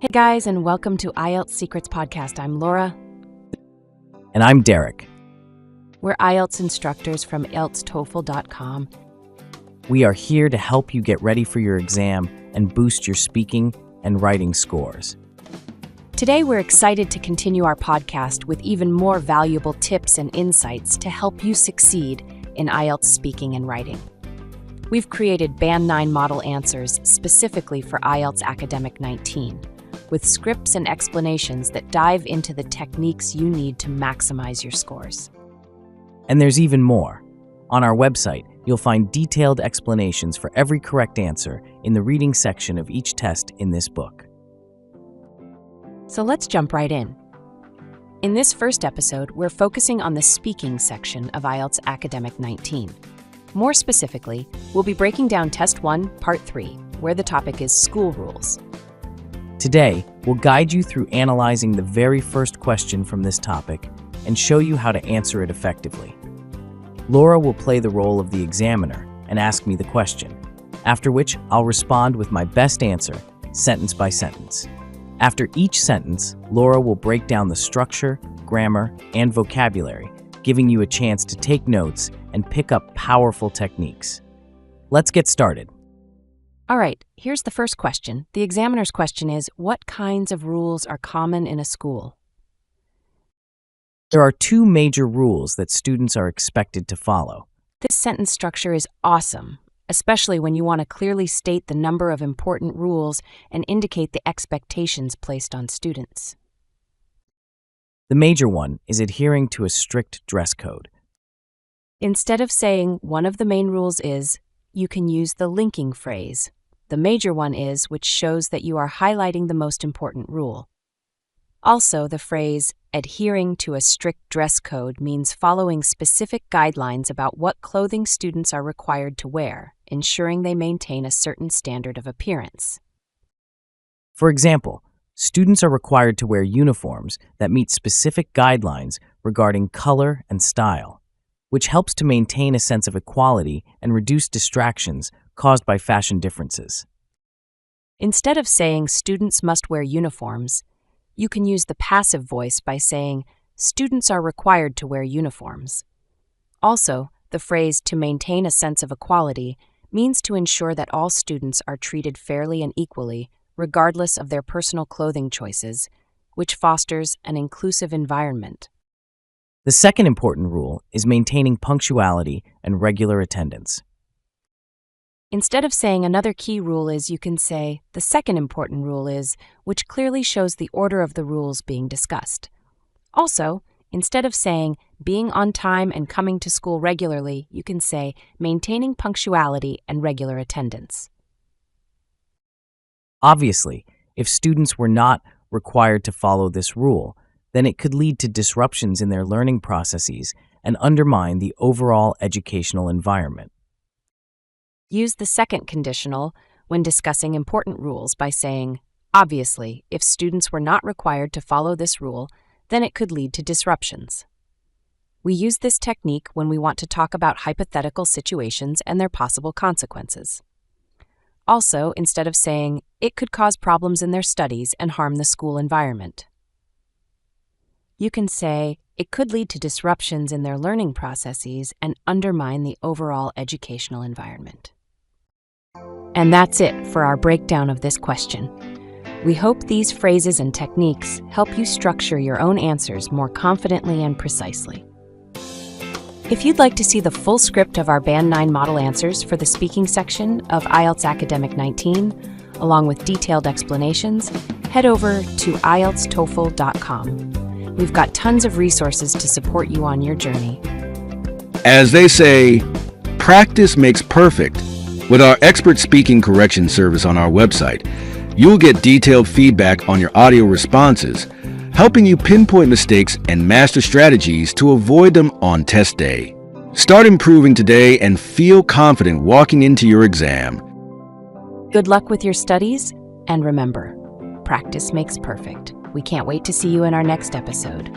Hey guys, and welcome to IELTS Secrets Podcast. I'm Laura. And I'm Derek. We're IELTS instructors from IELTSTOEFL.com. We are here to help you get ready for your exam and boost your speaking and writing scores. Today, we're excited to continue our podcast with even more valuable tips and insights to help you succeed in IELTS speaking and writing. We've created Band 9 model answers specifically for IELTS Academic 19, with scripts and explanations that dive into the techniques you need to maximize your scores. And there's even more. On our website, you'll find detailed explanations for every correct answer in the reading section of each test in this book. So let's jump right in. In this first episode, we're focusing on the speaking section of IELTS Academic 19. More specifically, we'll be breaking down Test 1, Part 3, where the topic is school rules. Today, we'll guide you through analyzing the very first question from this topic and show you how to answer it effectively. Laura will play the role of the examiner and ask me the question, after which I'll respond with my best answer, sentence by sentence. After each sentence, Laura will break down the structure, grammar, and vocabulary, giving you a chance to take notes and pick up powerful techniques. Let's get started. All right, here's the first question. The examiner's question is, what kinds of rules are common in a school? There are two major rules that students are expected to follow. This sentence structure is awesome, especially when you want to clearly state the number of important rules and indicate the expectations placed on students. The major one is adhering to a strict dress code. Instead of saying one of the main rules is, you can use the linking phrase. The major one is, which shows that you are highlighting the most important rule. Also, the phrase, adhering to a strict dress code means following specific guidelines about what clothing students are required to wear, ensuring they maintain a certain standard of appearance. For example, students are required to wear uniforms that meet specific guidelines regarding color and style, which helps to maintain a sense of equality and reduce distractions caused by fashion differences. Instead of saying students must wear uniforms, you can use the passive voice by saying students are required to wear uniforms. Also, the phrase to maintain a sense of equality means to ensure that all students are treated fairly and equally, regardless of their personal clothing choices, which fosters an inclusive environment. The second important rule is maintaining punctuality and regular attendance. Instead of saying another key rule is, you can say the second important rule is, which clearly shows the order of the rules being discussed. Also, instead of saying being on time and coming to school regularly, you can say maintaining punctuality and regular attendance. Obviously, if students were not required to follow this rule, then it could lead to disruptions in their learning processes and undermine the overall educational environment. Use the second conditional when discussing important rules by saying, obviously, if students were not required to follow this rule, then it could lead to disruptions. We use this technique when we want to talk about hypothetical situations and their possible consequences. Also, instead of saying, it could cause problems in their studies and harm the school environment, you can say, it could lead to disruptions in their learning processes and undermine the overall educational environment. And that's it for our breakdown of this question. We hope these phrases and techniques help you structure your own answers more confidently and precisely. If you'd like to see the full script of our Band 9 model answers for the speaking section of IELTS Academic 19, along with detailed explanations, head over to IELTSTOEFL.com. We've got tons of resources to support you on your journey. As they say, practice makes perfect. With our expert speaking correction service on our website, you'll get detailed feedback on your audio responses, helping you pinpoint mistakes and master strategies to avoid them on test day. Start improving today and feel confident walking into your exam. Good luck with your studies, and remember, practice makes perfect. We can't wait to see you in our next episode.